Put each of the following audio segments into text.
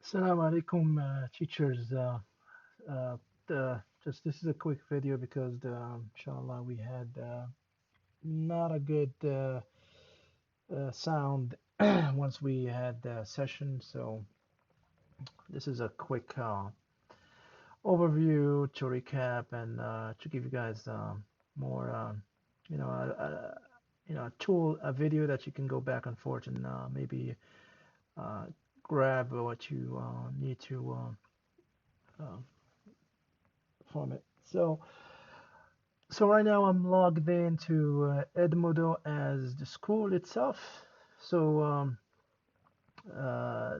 Assalamu alaikum, teachers. Uh, just this is a quick video because inshallah we had not a good sound once we had the session. So this is a quick overview to recap and to give you guys more, you know, a tool, a video that you can go back and forth and maybe uh, grab what you need to from it. So right now I'm logged into Edmodo as the school itself. So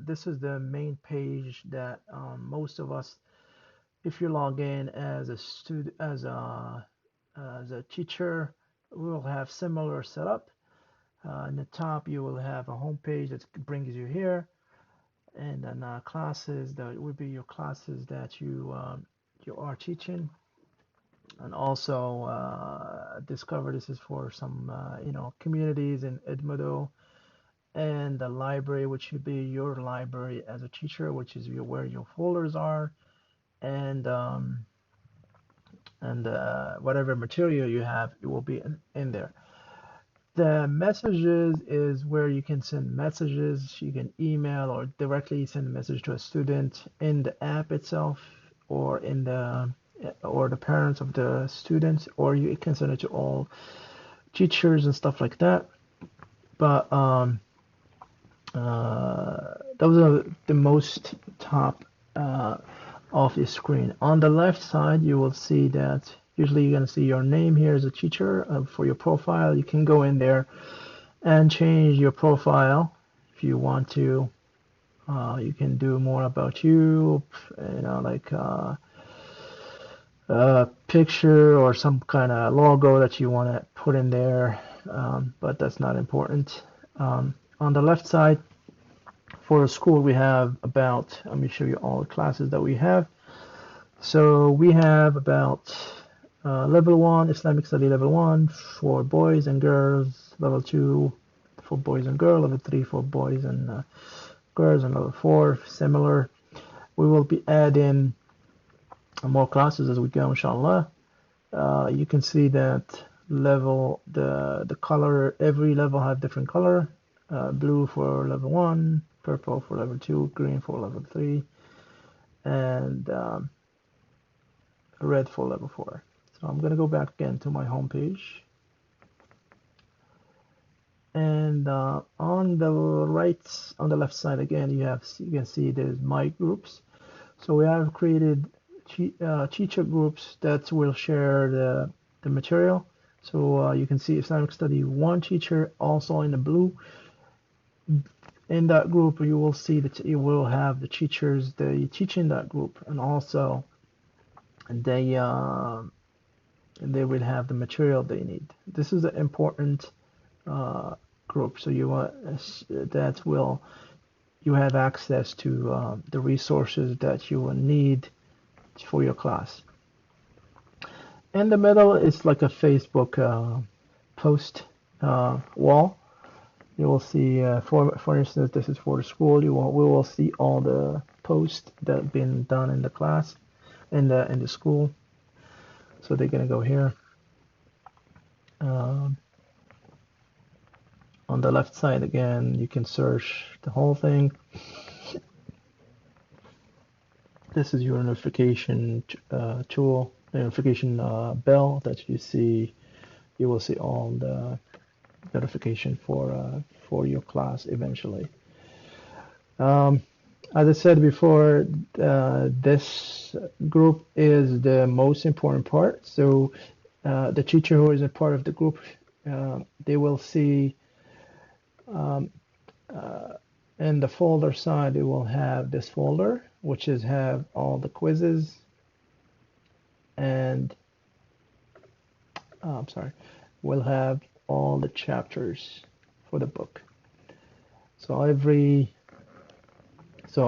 this is the main page that most of us, if you log in as a student, as a teacher, we will have similar setup. In the top, you will have a home page that brings you here, and then classes that would be your classes that you are teaching. And also discover this is for some communities in Edmodo, and the library, which should be your library as a teacher, which is where your folders are, and whatever material you have, it will be in there. The messages is where you can send messages. You can email or directly send a message to a student in the app itself, or the parents of the students, or you can send it to all teachers and stuff like that. But those are the most top of the screen. On the left side, you will see that usually you're going to see your name here as a teacher for your profile. You can go in there and change your profile if you want to. You can do more about you, like a picture or some kind of logo that you want to put in there, but that's not important. On the left side, for school, we have about, let me show you all the classes that we have. So we have about level 1, Islamic study level 1 for boys and girls, level 2 for boys and girls, level 3 for boys and girls, and level 4 similar. We will be adding more classes as we go, inshallah. You can see that level, the color, every level have different color. Blue for level 1, purple for level 2, green for level 3, and red for level 4. So I'm going to go back again to my home page. And on the left side again, you can see there's my groups. So we have created teacher groups that will share the material. So you can see Islamic Study 1 teacher also in the blue. In that group, you will see that you will have the teachers they teach in that group, and also they will have the material they need. This is an important group, so you have access to the resources that you will need for your class. In the middle is like a Facebook post wall. You will see, for instance, this is for the school. We will see all the posts that have been done in the class, in the school. So they're gonna go here. On the left side again, you can search the whole thing. This is your notification tool, notification bell that you see. You will see all the notification for your class eventually. As I said before, this group is the most important part. So the teacher who is a part of the group, they will see in the folder side, they will have this folder, which is have all the quizzes and I'm sorry, we'll have all the chapters for the book. So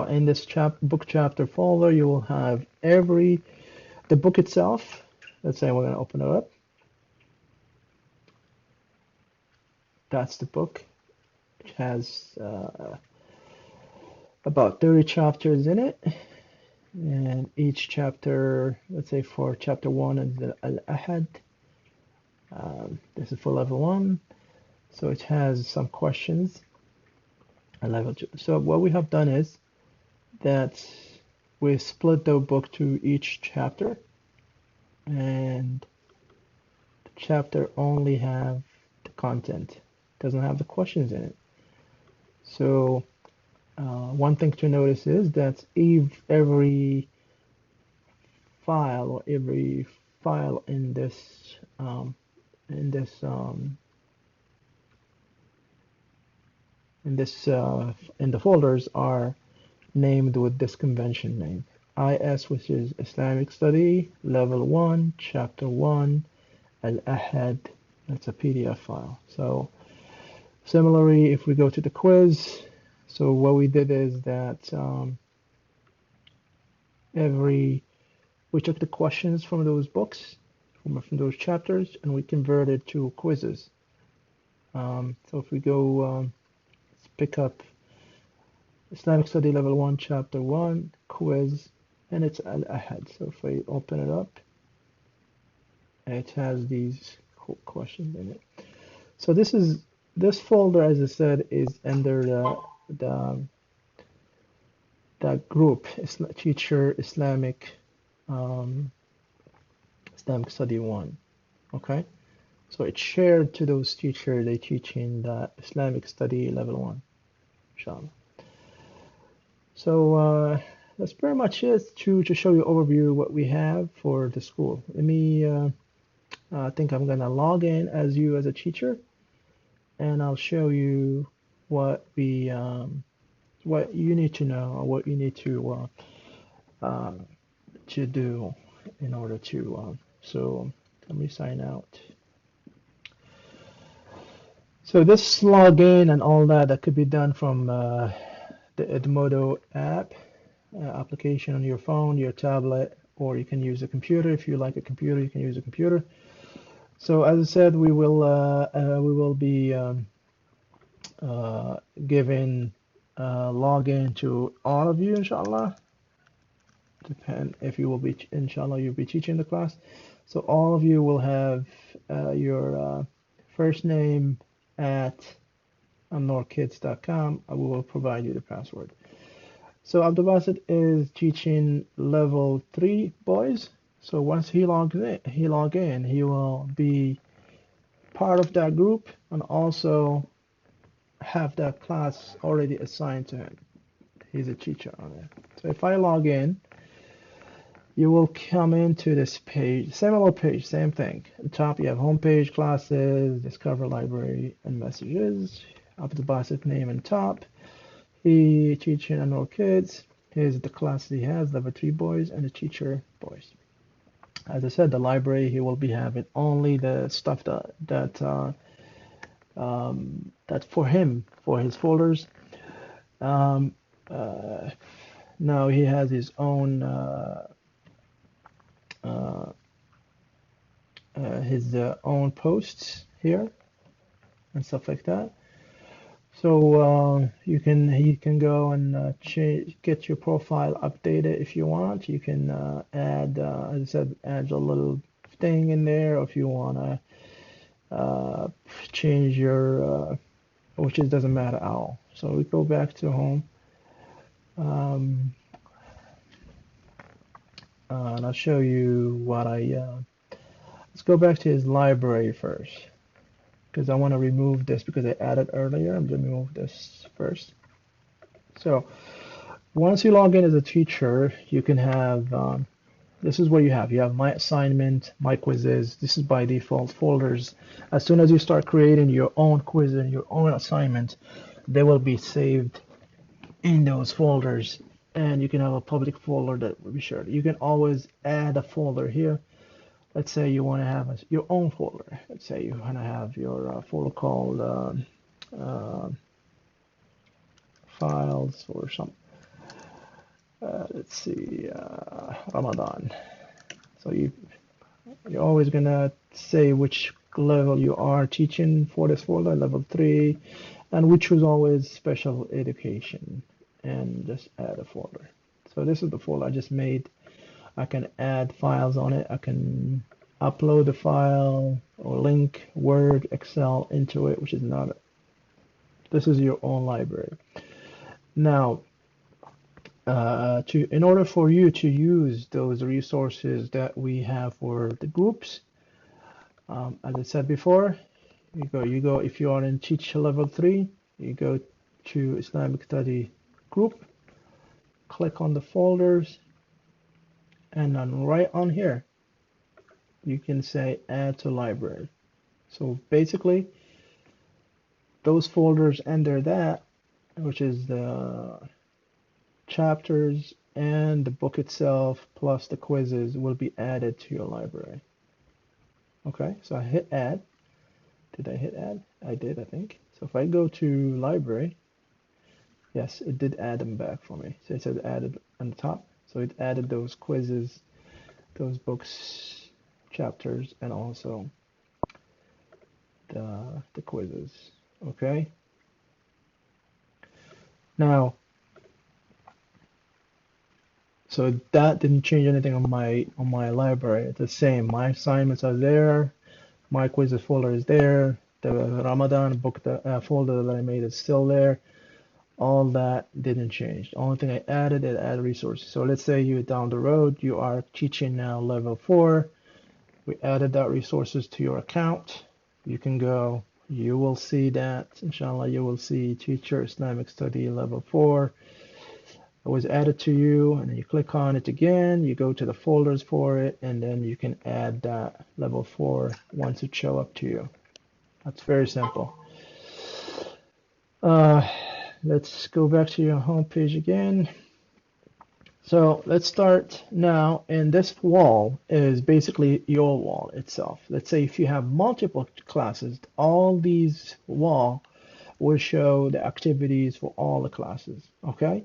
in this book chapter folder, you will have the book itself. Let's say we're going to open it up. That's the book, which has about 30 chapters in it. And each chapter, let's say for chapter 1 is the Al-Ahad. This is for level 1. So it has some questions at level 2. So what we have done is that we split the book to each chapter, and the chapter only have the content, doesn't have the questions in it. So one thing to notice is that if every file or every file in this in this in the folders are named with this convention name. IS, which is Islamic Study, Level 1, Chapter 1, Al-Ahad, that's a PDF file. So similarly, if we go to the quiz, so what we did is that we took the questions from those books, from those chapters, and we converted to quizzes. So if we go, let's pick up Islamic Study Level 1, Chapter 1, quiz, and it's Al-Ahad. So if I open it up, it has these questions in it. So this folder, as I said, is under the group Teacher Islamic Study 1. Okay, so it's shared to those teachers they teach in the Islamic Study Level 1, inshallah. So that's pretty much it to show you overview what we have for the school. Let me I think I'm gonna log in as you as a teacher, and I'll show you what what you need to know, or what you need to do in order to. So let me sign out. So this login and all that could be done from the Edmodo app application on your phone, your tablet, or you can use a computer. If you like a computer, you can use a computer. So as I said, we will be giving login to all of you, inshallah. Depend if you will be, inshallah, you'll be teaching the class. So all of you will have your first name at annoorkids.com. I will provide you the password. So Abdul Basit is teaching level 3 boys. So once he logs in, he will be part of that group and also have that class already assigned to him. He's a teacher on it. So if I log in, you will come into this page, similar page, same thing. At the top you have homepage, classes, discover library, and messages. Abdul Basit name and top. He teaching Annoor Kids. Here's the class he has, level 3 boys and the teacher boys. As I said, the library, he will be having only the stuff that's for him, for his folders. Now he has his own own posts here and stuff like that. So he can go and get your profile updated if you want. You can add, as I said, add a little thing in there, or if you want to change your, which it doesn't matter at all. So we go back to home, and I'll show you what let's go back to his library first, because I want to remove this because I added earlier. I'm going to remove this first. So once you log in as a teacher, you can have, this is what you have. You have my assignment, my quizzes. This is by default folders. As soon as you start creating your own quiz and your own assignment, they will be saved in those folders. And you can have a public folder that will be shared. You can always add a folder here. Let's say you want to have your own folder. Let's say you want to have your folder called files or something. Let's see, Ramadan. So you're always gonna say which level you are teaching for this folder, level 3, and we choose always special education. and just add a folder. So this is the folder I just made. I can add files on it. I can upload the file or link Word, Excel into it, which is not, this is your own library. Now, in order for you to use those resources that we have for the groups, as I said before, you go, if you are in Teach Level 3, you go to Islamic Study Group, click on the folders, and then right on here, you can say Add to Library. So basically, those folders under that, which is the chapters and the book itself, plus the quizzes, will be added to your library. Okay, so I hit Add. Did I hit Add? I did, I think. So if I go to Library, yes, it did add them back for me. So it said added on the top. So it added those quizzes, those books, chapters, and also the quizzes. Okay. Now, so that didn't change anything on my library. It's the same. My assignments are there. My quizzes folder is there. The Ramadan book folder that I made is still there. All that didn't change. The only thing I added, it added resources. So let's say you down the road, you are teaching now level 4. We added that resources to your account. You can go, you will see that, inshallah, you will see Teacher Islamic Study level 4. It was added to you, and then you click on it again, you go to the folders for it, and then you can add that level 4 once it show up to you. That's very simple. Let's go back to your home page again. So let's start now, and this wall is basically your wall itself. Let's say if you have multiple classes, all these wall will show the activities for all the classes, okay?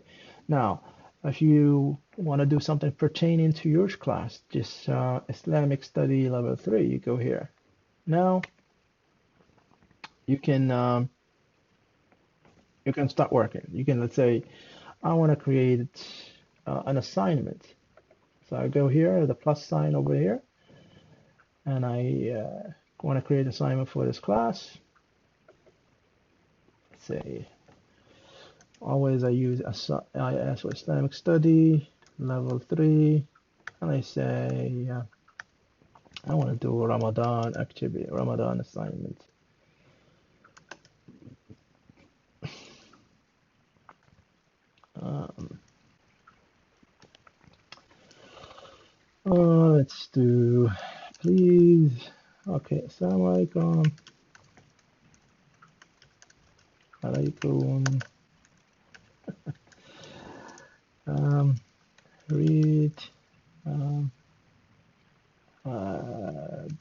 Now, if you want to do something pertaining to your class, just Islamic Study Level 3, you go here. Now, you can start working. You can, let's say, I want to create an assignment. So I go here, the plus sign over here, and I want to create an assignment for this class. Let's say, always I use IS for Islamic Study, level 3, and I say, I want to do Ramadan activity, Ramadan assignment. Let's do, please. Okay, Assalamu alaikum. Alaikum. Read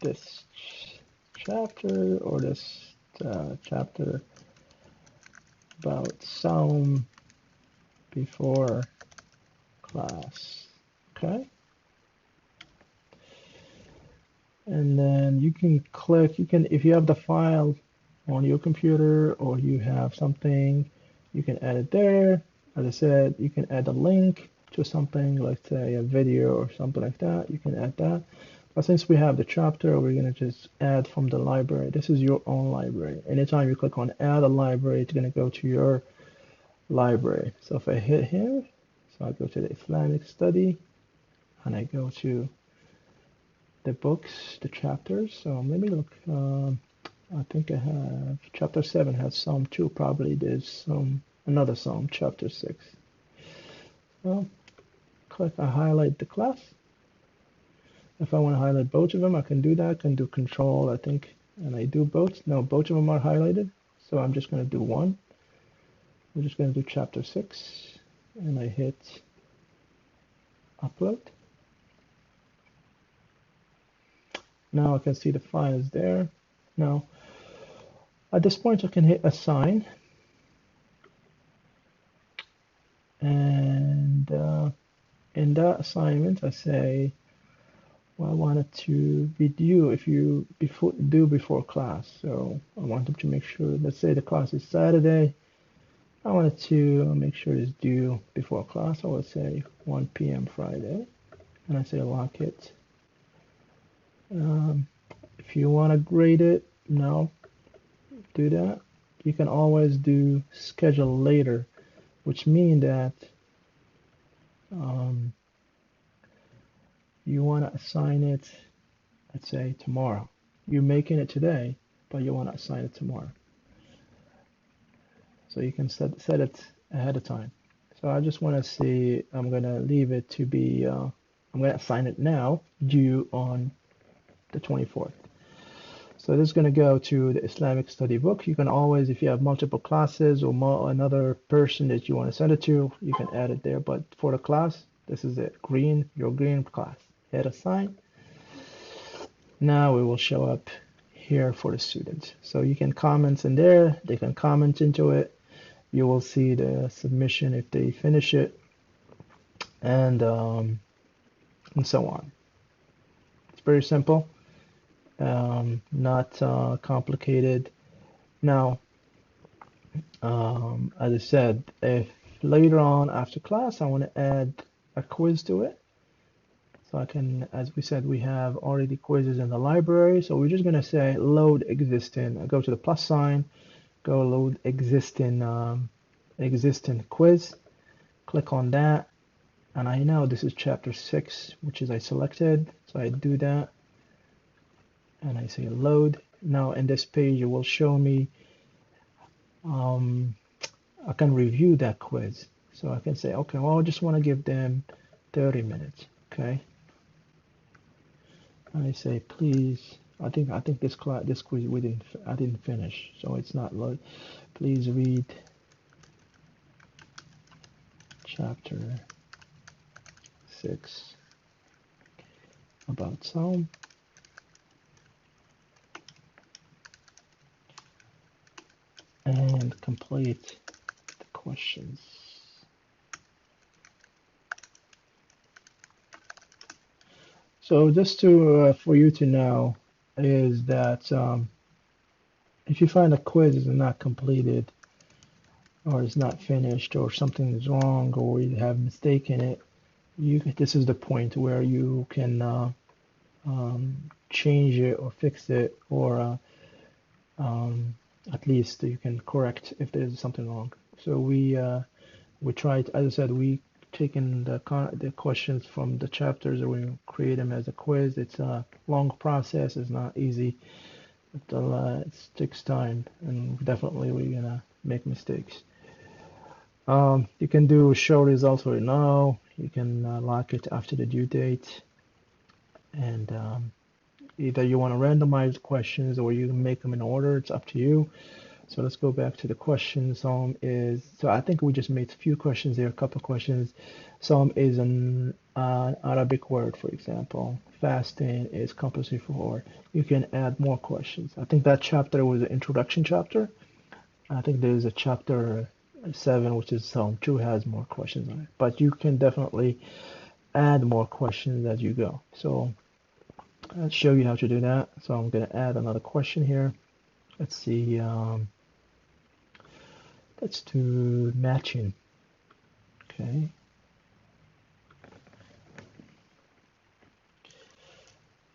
this chapter or this chapter about Psalm before class. Okay. And then you can click, if you have the file on your computer or you have something, you can add it there. As I said, you can add a link to something, like say a video or something like that. You can add that. But since we have the chapter, we're going to just add from the library. This is your own library. Anytime you click on add a library, it's going to go to your library. So if I hit here, so I go to the Islamic Study and I go to the books, the chapters. So let me look. I think I have chapter 7 has some too. Probably there's another some, chapter 6. So click, I highlight the class. If I want to highlight both of them, I can do that. I can do control, I think, and I do both. No, both of them are highlighted. So I'm just going to do one. I'm just going to do chapter 6, and I hit upload. Now I can see the file is there. Now, at this point, I can hit assign. And in that assignment, I say, well, I want it to be due before class. So I want them to make sure, let's say the class is Saturday. I wanted to make sure it's due before class. I would say 1 p.m. Friday, and I say lock it. Um, if you want to grade it, no, do that. You can always do schedule later, which means that um, you want to assign it, let's say tomorrow. You're making it today, but you want to assign it tomorrow. So you can set it ahead of time. So I just want to see, I'm going to leave it to be, I'm going to assign it now, due on the 24th. So this is going to go to the Islamic study book. You can always, if you have multiple classes or another person that you want to send it to, you can add it there. But for the class, this is it, green, your green class. Hit assign. Now it will show up here for the students. So you can comment in there, they can comment into it. You will see the submission if they finish it, and so on. It's very simple, not complicated. Now, as I said, if later on after class I want to add a quiz to it, so I can, as we said, we have already quizzes in the library, so we're just going to say load existing. I go to the plus sign, go load existing quiz, click on that, and I know this is chapter 6, which is I selected, so I do that, and I say load. Now in this page it will show me, I can review that quiz. So I can say, okay, well, I just want to give them 30 minutes, okay? And I say, please, I think this quiz I didn't finish, so it's not load. Please read chapter 6 about Psalm. And complete the questions. So just to for you to know is that if you find a quiz is not completed or is not finished or something is wrong or you have mistake in it, this is the point where you can change it or fix it, or at least you can correct if there's something wrong. So we tried, as I said, we taken the questions from the chapters and we create them as a quiz. It's a long process. It's not easy. It takes time, and definitely we're gonna make mistakes. You can do show results right now. You can lock it after the due date, and either you want to randomize questions or you can make them in order. It's up to you. So let's go back to the question. Psalm is, so I think we just made a few questions there, a couple of questions. Psalm is an Arabic word, for example. Fasting is compulsory for. You can add more questions. I think that chapter was an introduction chapter. I think there's a chapter 7, which is Psalm 2, has more questions on it. But you can definitely add more questions as you go. So I'll show you how to do that. So I'm going to add another question here. Let's see. Let's do matching. Okay.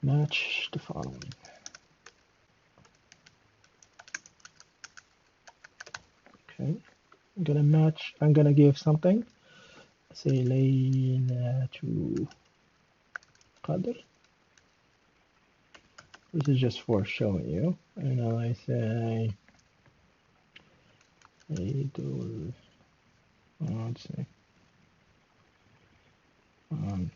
Match the following. Okay. I'm gonna match. I'm gonna give something. Say Layla to Qadr. This is just for showing you. And now I say Eidul. Let's see. Um,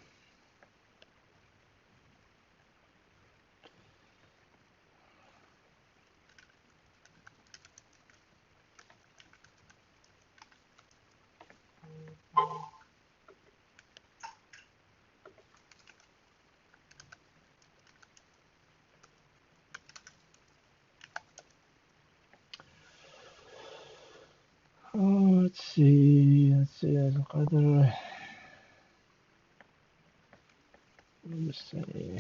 let's see. Let's see. Qadr. Let's say.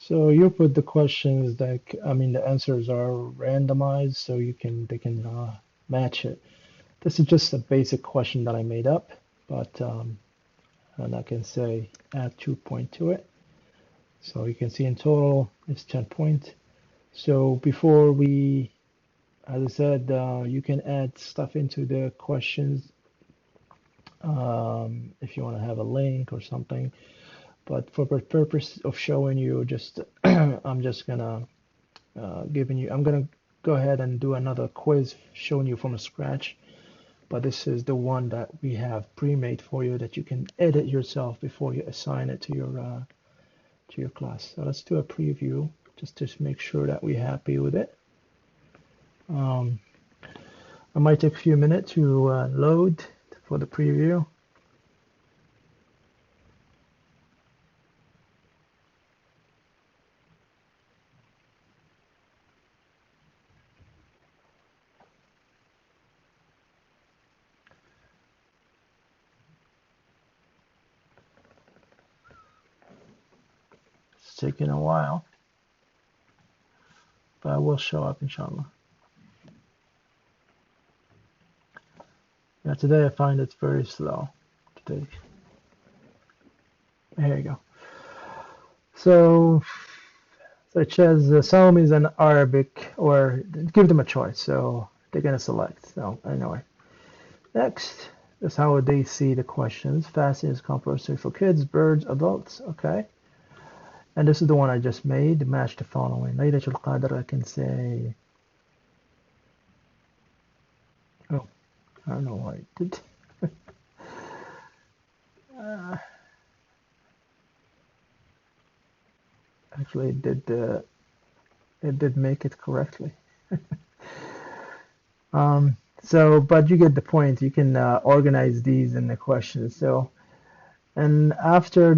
So you put the questions that, I mean, the answers are randomized, so they can match it. This is just a basic question that I made up, but and I can say add 2 point to it. So you can see in total it's 10 points. So before we, as I said, you can add stuff into the questions if you want to have a link or something. But for the purpose of showing you, just I'm just gonna I'm gonna go ahead and do another quiz showing you from scratch. But this is the one that we have pre-made for you that you can edit yourself before you assign it to your class. So let's do a preview just to make sure that we're happy with it. Um, I might take a few minutes to load for the preview. It's taking a while, but I will show up inshallah. Yeah, today I find it's very slow. Today. There you go. So, such as some is an Arabic, or give them a choice. So they're gonna select. So anyway, next is how they see the questions. Fasting is compulsory for kids, birds, adults. Okay. And this is the one I just made. Match the following. Laylatul Qadr, I can say. Oh, I don't know why it did. uh, Actually, it did make it correctly. So, but you get the point. You can organize these in the questions. So, and after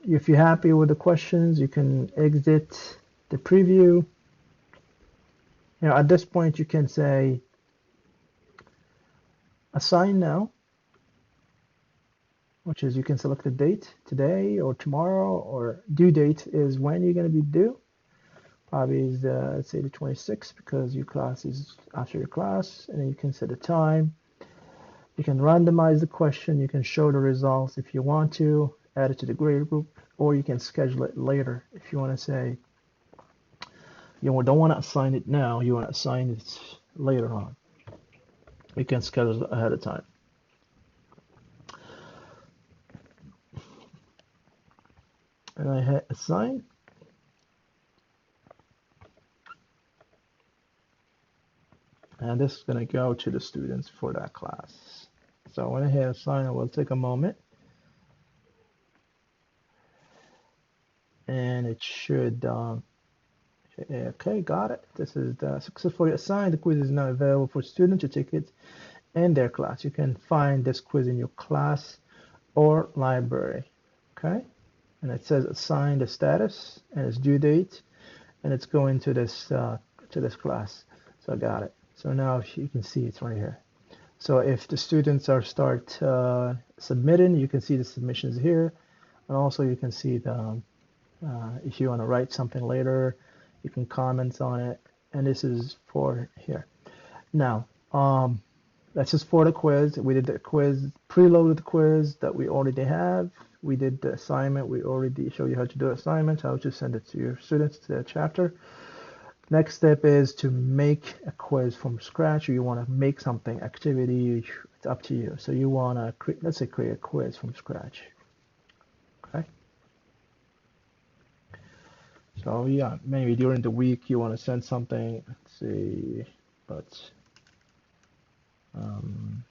if you're happy with the questions, you can exit the preview. You know, at this point, you can say assign now, which is you can select a date today or tomorrow, or due date is when you're going to be due. Probably is let's say the 26th because your class is after your class, and then you can set a time. You can randomize the question. You can show the results if you want to, add it to the grade group, or you can schedule it later if you want to say you don't want to assign it now. You want to assign it later on. You can schedule it ahead of time. And I hit assign. And this is going to go to the students for that class. So when I hit assign, it will take a moment. And it should, okay, got it. This is successfully assigned. The quiz is now available for students to take it in their class. You can find this quiz in your class or library. Okay. And it says assign the status and its due date, and it's going to this class. So I got it. So now you can see it's right here. So if the students start submitting, you can see the submissions here, and also you can see the if you want to write something later, you can comment on it, and this is for here. Now, that's just for the quiz. We did the quiz, preloaded the quiz that we already have. We did the assignment. We already show you how to do assignments, how to send it to your students to the chapter. Next step is to make a quiz from scratch, or you want to make something, activity, it's up to you. So you want to create, let's say create a quiz from scratch. Okay. So yeah, maybe during the week you want to send something, let's see, but um,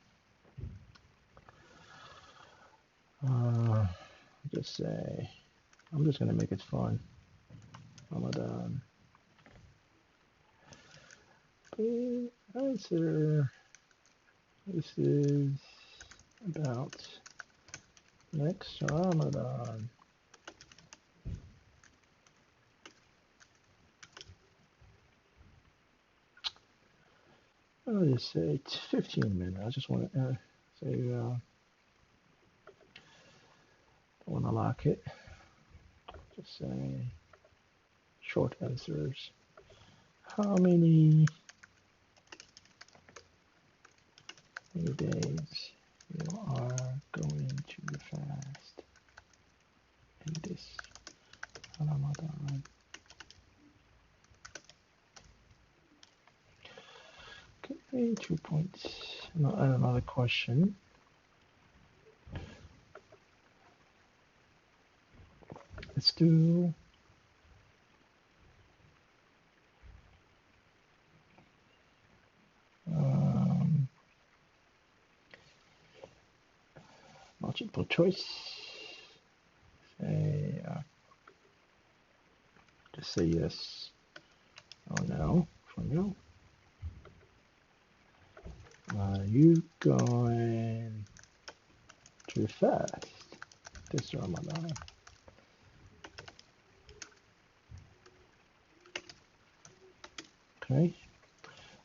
uh, just say, I'm just gonna make it fun. Ramadan. Answer. This is about next Ramadan. I'll just say it's 15 minutes. I just want to say, I want to lock it. Just say short answers. How many days you are going to fast in this Ramadan? Okay, 2 points. Now add another question. Let's do multiple choice. Say, just say yes or no for no. Are you going to fast this Ramadan? Okay,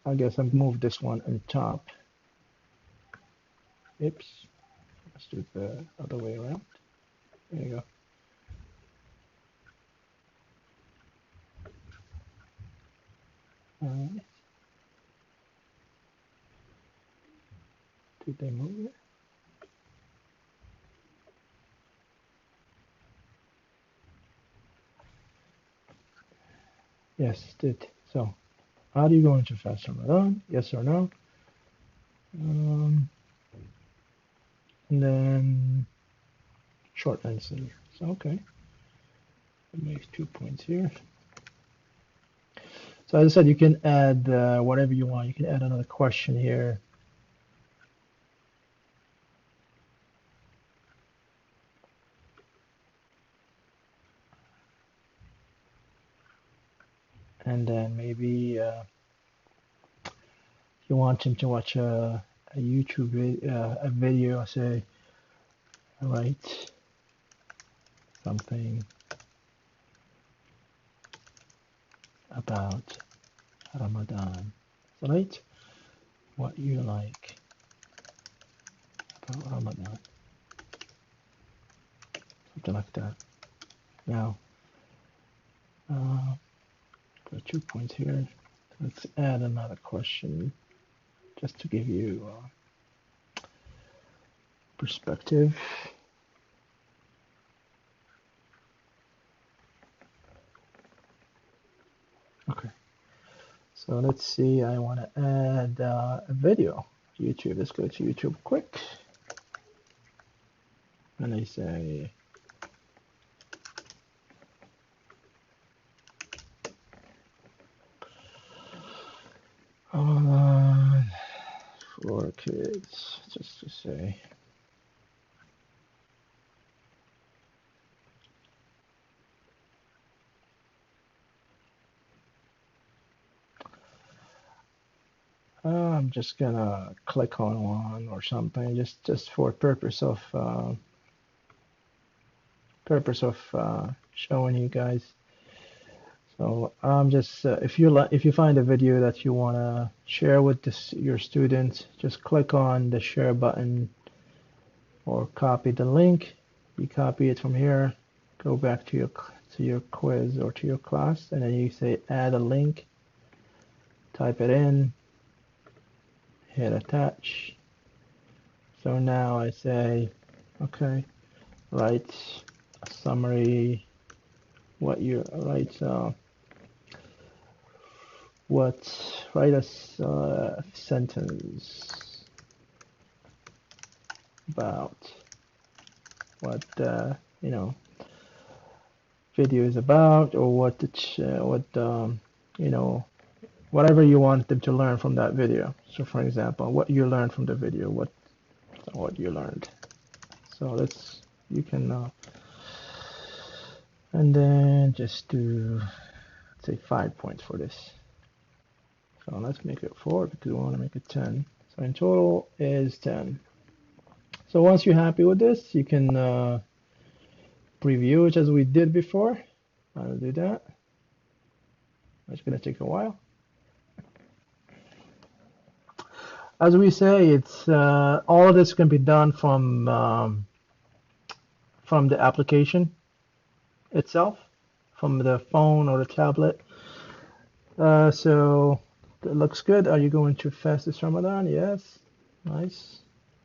I guess I've moved this one on top. Oops, let's do it the other way around. There you go. All right. Did they move it? Yes, did. So, are you going to fast Ramadan? Yes or no? And then short answer. So, okay. It makes 2 points here. So as I said, you can add whatever you want. You can add another question here. And then maybe if you want him to watch a YouTube a video, say, write something about Ramadan. So write what you like about Ramadan. Something like that. Now, got 2 points here. Let's add another question just to give you perspective. Okay, so let's see. I want to add a video. YouTube. Let's go to YouTube quick. And I say, for kids, just to say. I'm just gonna click on one or something, just for purpose of showing you guys. So I'm just if you find a video that you wanna share with your students, just click on the share button or copy the link. You copy it from here, go back to your quiz or to your class, and then you say add a link, type it in, hit attach. So now I say, okay, write a summary, write a sentence about what video is about, or what whatever you want them to learn from that video. So for example, what you learned from the video, what you learned. So you can and then just do, say, 5 points for this. So let's make it 4 because we want to make it 10. So in total is 10. So once you're happy with this, you can preview it as we did before. I'll do that. It's going to take a while. As we say, it's all of this can be done from the application itself, from the phone or the tablet. So that looks good. Are you going to fast this Ramadan? Yes. Nice.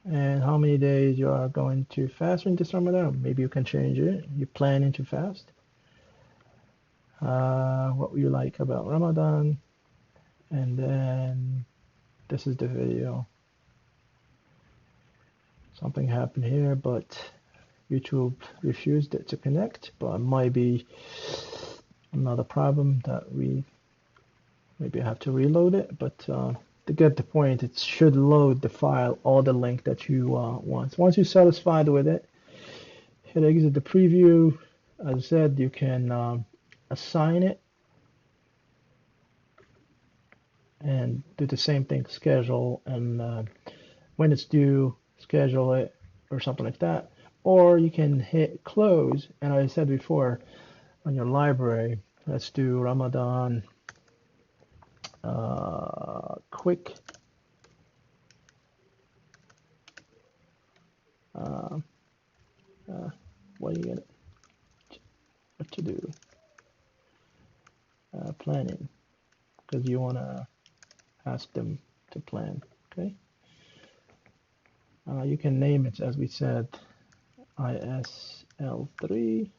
And how many days you are going to fast in this Ramadan? Maybe you can change it. You planning to fast? What you like about Ramadan? And then this is the video. Something happened here, but YouTube refused it to connect. But it might be another problem that we maybe have to reload it. But to get the point, it should load the file or the link that you want. Once you're satisfied with it, hit exit the preview. As I said, you can assign it and do the same thing, schedule, and when it's due, schedule it or something like that. Or you can hit close, and as I said before, on your library, let's do Ramadan quick. What do you get? What to do? Planning, because you want to ask them to plan. Okay. You can name it as we said, ISL3.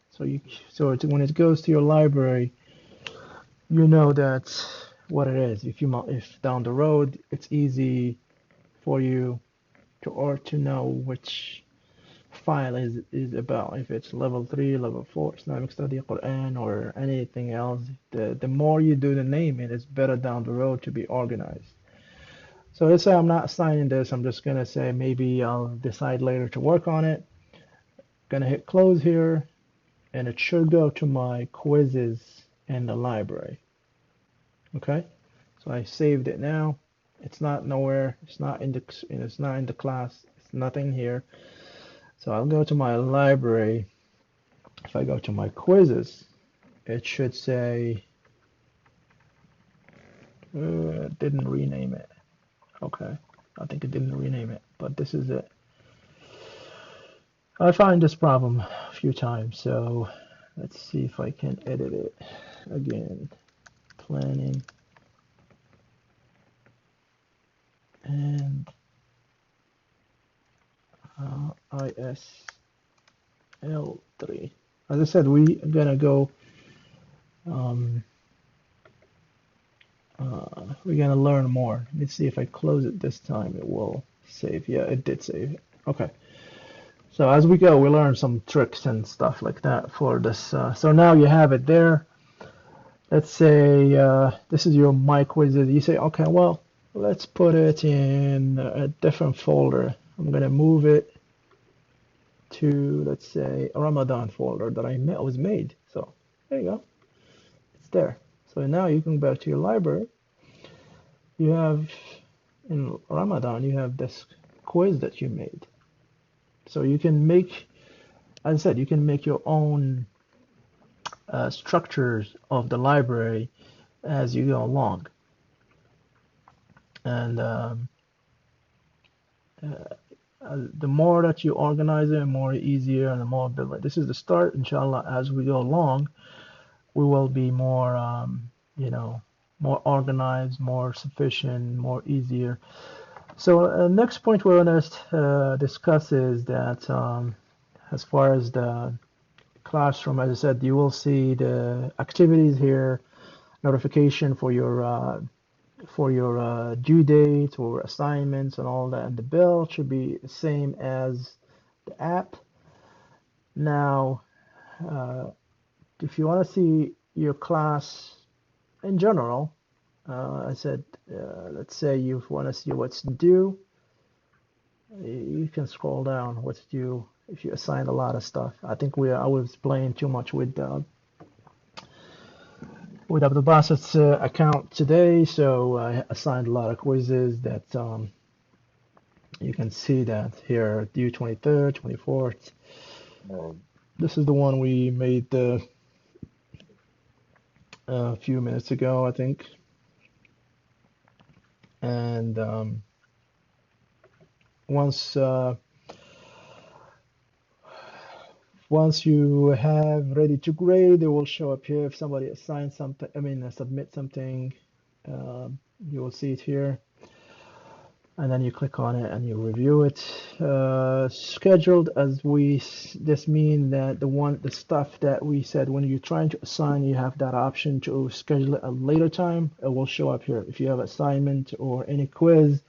So when it goes to your library, you know that's what it is. If down the road it's easy for you to know which file is about. If it's level 3, level 4 Islamic study, Quran, or anything else, the more you do the naming, it's better down the road to be organized. So let's say I'm not signing this. I'm just gonna say maybe I'll decide later to work on it. Gonna hit close here, and it should go to my quizzes in the library. Okay, so I saved it now. It's not nowhere. It's not in the class. It's nothing here. So I'll go to my library. If I go to my quizzes, it should say it didn't rename it. Okay, I think it didn't rename it, but this is it. I find this problem a few times, so let's see if I can edit it again. Planning and ISL3. As I said, we are gonna go. Um, we're gonna learn more. Let's see if I close it this time, it will save. Yeah, it did save it. Okay. So as we go, we learn some tricks and stuff like that for this. So now you have it there. Let's say this is your My Quizzes. You say, okay, well, let's put it in a different folder. I'm gonna move it to, let's say, a Ramadan folder that was made. So there you go. It's there. So now you can go back to your library. You have, in Ramadan, you have this quiz that you made. So you can make, as I said, you can make your own structures of the library as you go along. And the more that you organize it, the more easier and the more this is the start. Inshallah, as we go along, we will be more, more organized, more sufficient, more easier. So next point we're going to discuss is that as far as the classroom, as I said, you will see the activities here, notification for your due dates or assignments and all that, and the bill should be the same as the app. Now, if you want to see your class in general, I said, let's say you want to see what's due, you can scroll down what's due if you assign a lot of stuff. I think I was playing too much with Abdul Bassit's account today, so I assigned a lot of quizzes that you can see that here, due 23rd, 24th. This is the one we made a few minutes ago, I think. And once Once you have ready to grade, it will show up here. If somebody assigns something, submit something, you will see it here. And then you click on it and you review it. Scheduled, as this mean that the stuff that we said when you're trying to assign, you have that option to schedule it a later time. It will show up here. If you have assignment or any quiz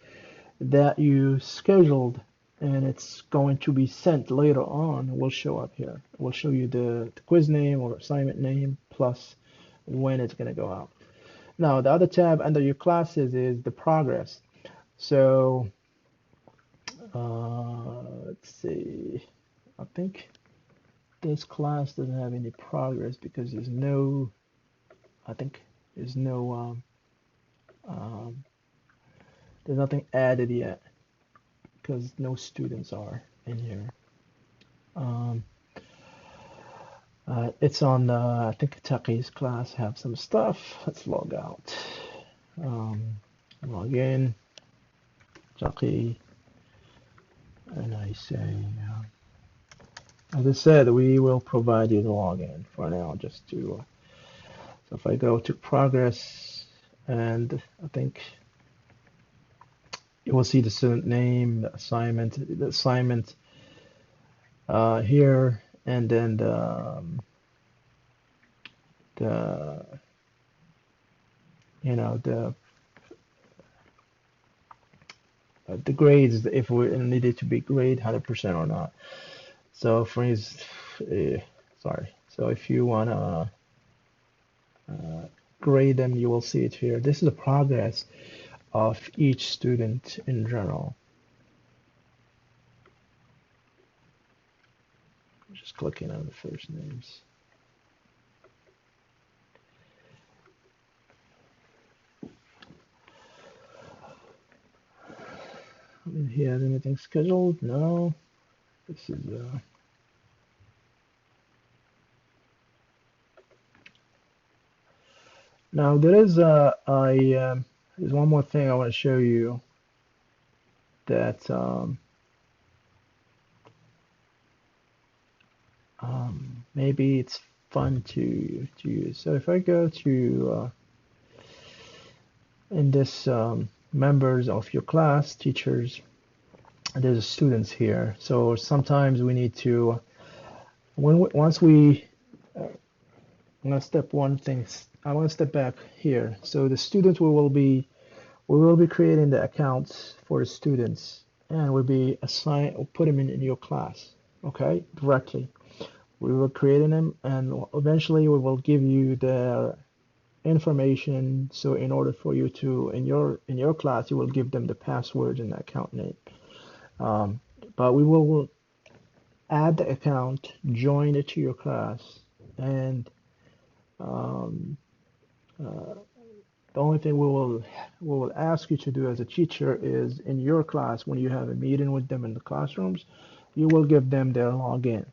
that you scheduled and it's going to be sent later on, it will show up here. It will show you the quiz name or assignment name plus when it's going to go out. Now, the other tab under your classes is the progress. So let's see. I think this class doesn't have any progress because there's no, I think there's no, there's nothing added yet because no students are in here. It's on, I think Taqi's class have some stuff. Let's log out. Log in, Taqi, and I say, as I said, we will provide you the login for now, just to, so if I go to progress, and I think you will see the student name, the assignment here, and then the grades, if we needed to be grade 100% or not. So for instance, sorry. So if you wanna grade them, you will see it here. This is the progress of each student in general. Just clicking on the first names. I mean, he has anything scheduled? No. This is now there is there's one more thing I want to show you that maybe it's fun to use. So if I go to in this members of your class, teachers, there's students here. So sometimes we need to once we I'm gonna step one thing. I want to step back here. So the students we will be creating the accounts for the students, and we'll be assign or put them in your class, okay, directly. We will create them, and eventually we will give you the information. So in order for you to in your class, you will give them the password and the account name. But we will add the account, join it to your class, and the only thing we will ask you to do as a teacher is in your class when you have a meeting with them in the classrooms, you will give them their login.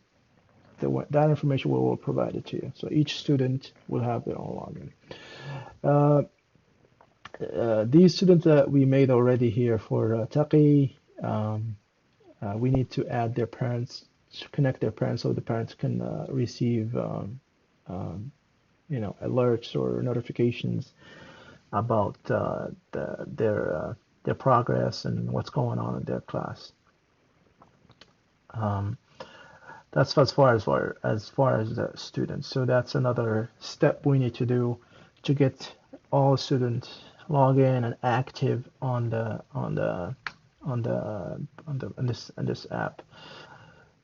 That information we will provide it to you. So each student will have their own login. These students that we made already here for Taqi, we need to add their parents, to connect their parents so the parents can receive alerts or notifications about their progress and what's going on in their class. That's as far as the students. So that's another step we need to do to get all students log in and active on this app.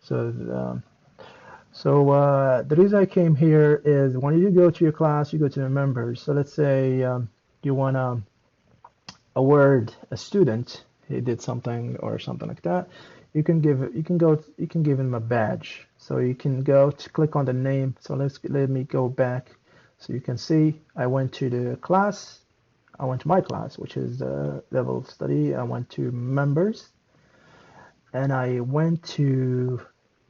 So the reason I came here is when you go to your class, you go to the members. So let's say you want to award a student, he did something or something like that. You can give him a badge. So you can go to click on the name. So let me go back. So you can see I went to the class. I went to my class, which is level study. I went to members, and I went to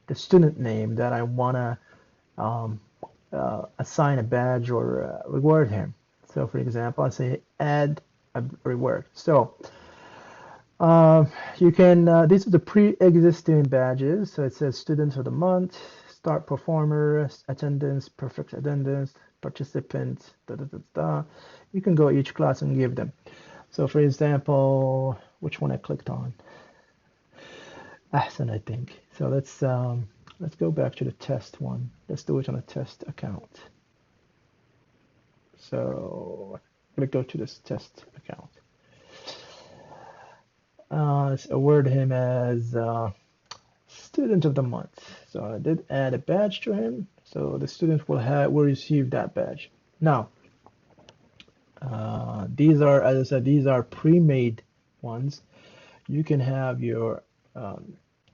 the student name that I wanna assign a badge or reward him. So for example, I say add a reward. So you can these are the pre-existing badges. So it says students of the month, start performer, attendance, perfect attendance, participant, da da da da. You can go each class and give them. So for example, which one I clicked on? Ahsan, I think. So let's go back to the test one. Let's do it on a test account. So I'm gonna go to this test account. Let's award him as student of the month. So I did add a badge to him. So the student will receive that badge. Now, these are, as I said, these are pre-made ones. You can have your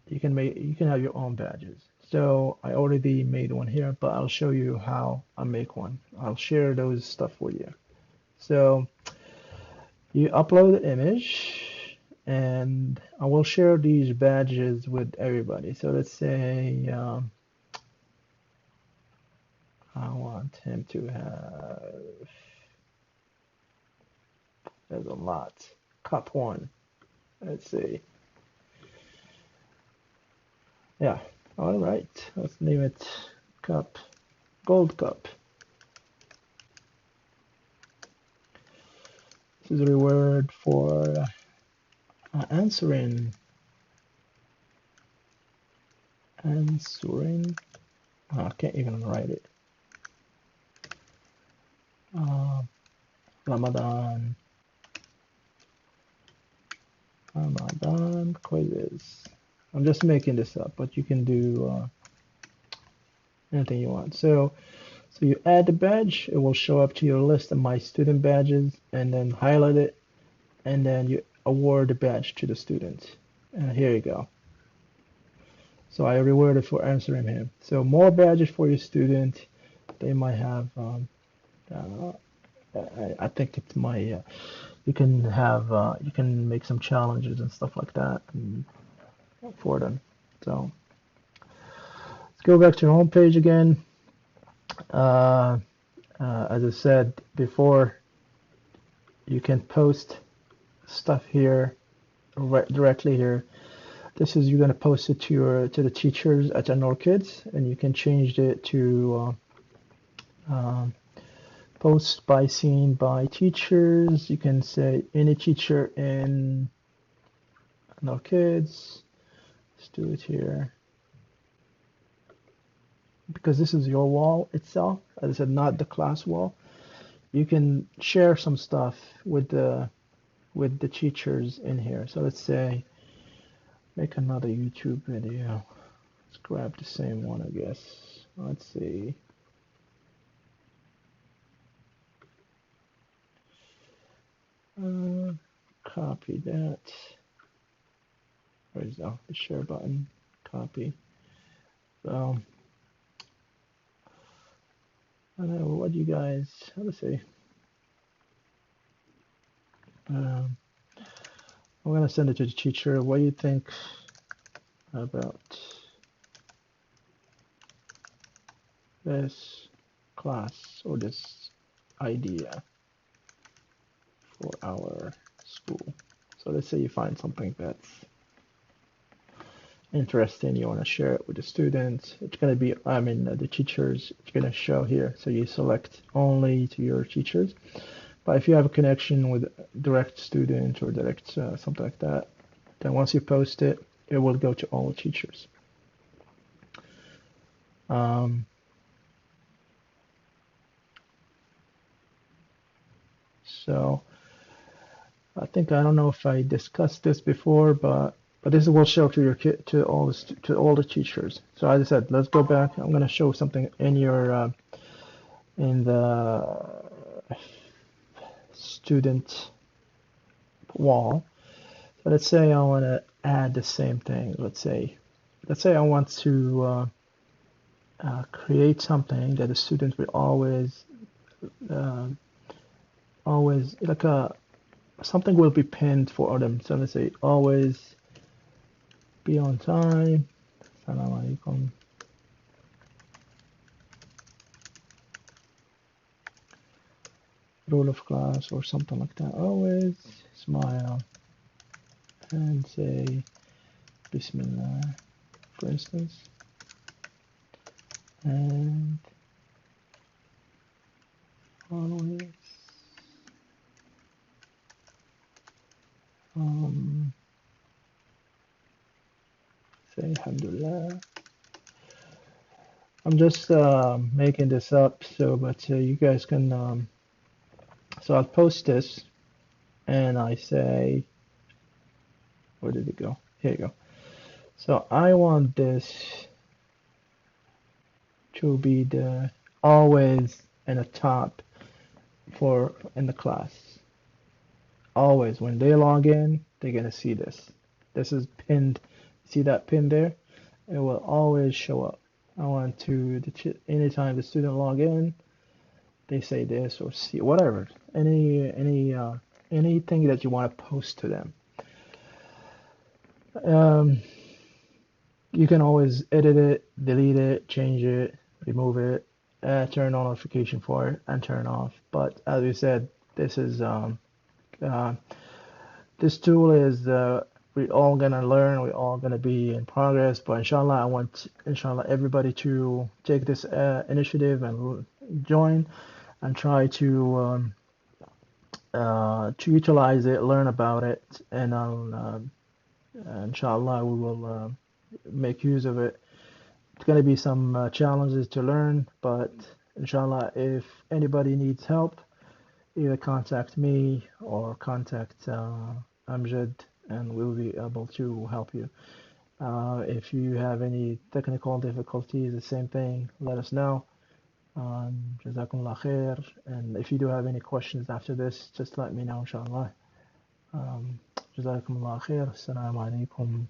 you can have your own badges. So I already made one here, but I'll show you how I make one. I'll share those stuff with you. So you upload the image, and I will share these badges with everybody. So let's say I want him to have, there's a lot. Cup one. Let's see. Yeah. All right. Let's name it cup, gold cup. This is a reward for answering. Oh, I can't even write it. Ramadan quizzes. I'm just making this up, but you can do anything you want. So you add the badge, it will show up to your list of my student badges, and then highlight it, and then you award the badge to the student. And here you go. So I rewarded for answering him. So more badges for your student. They might have, I think it's my, you can have, you can make some challenges and stuff like that for them. So let's go back to your home page again. As I said before, you can post stuff here directly here. This is, you're going to post it to the teachers at Annoor Kids, and you can change it to post by seen by teachers. You can say any teacher in Annoor Kids. Let's do it here. Because this is your wall itself, as I said, not the class wall. You can share some stuff with the teachers in here. So let's say make another YouTube video. Let's grab the same one, I guess. Let's see. Copy that. Where's the share button? Copy. So I don't know what you guys. Let's see. I'm gonna send it to the teacher. What do you think about this class or this idea for our school? So let's say you find something that's interesting, you want to share it with the students. It's going to be, I mean, the teachers, it's going to show here. So you select only to your teachers. But if you have a connection with direct student or direct something like that, then once you post it, it will go to all teachers. So I think, I don't know if I discussed this before, but this will show to your kid, to all the teachers. So as I said, let's go back. I'm going to show something in your in the student wall. So let's say I want to add the same thing. Let's say I want to create something that the students will always like something will be pinned for them. So let's say always be on time. Assalamu alaikum. Rule of class or something like that. Always smile and say Bismillah, for instance. And always um, say alhamdulillah. I'm just making this up, so but you guys can. So I'll post this, and I say, where did it go? Here you go. So I want this to be the always in the top for in the class. Always when they log in, they're gonna see this. This is pinned. See that pin there? It will always show up. I want to anytime the student log in, they say this or see whatever. Anything that you want to post to them. Um, you can always edit it, delete it, change it, remove it, turn on notification for it, and turn off. But as we said, this is uh, this tool is we all gonna learn. We're all gonna be in progress. But inshallah, I want inshallah everybody to take this initiative and join and try to utilize it, learn about it, and inshallah we will make use of it. It's going to be some challenges to learn, but inshallah, if anybody needs help, either contact me or contact Amjad, and we'll be able to help you. If you have any technical difficulties, the same thing, let us know. Jazakumullah khair. And if you do have any questions after this, just let me know, inshallah. جزاكم الله خير السلام عليكم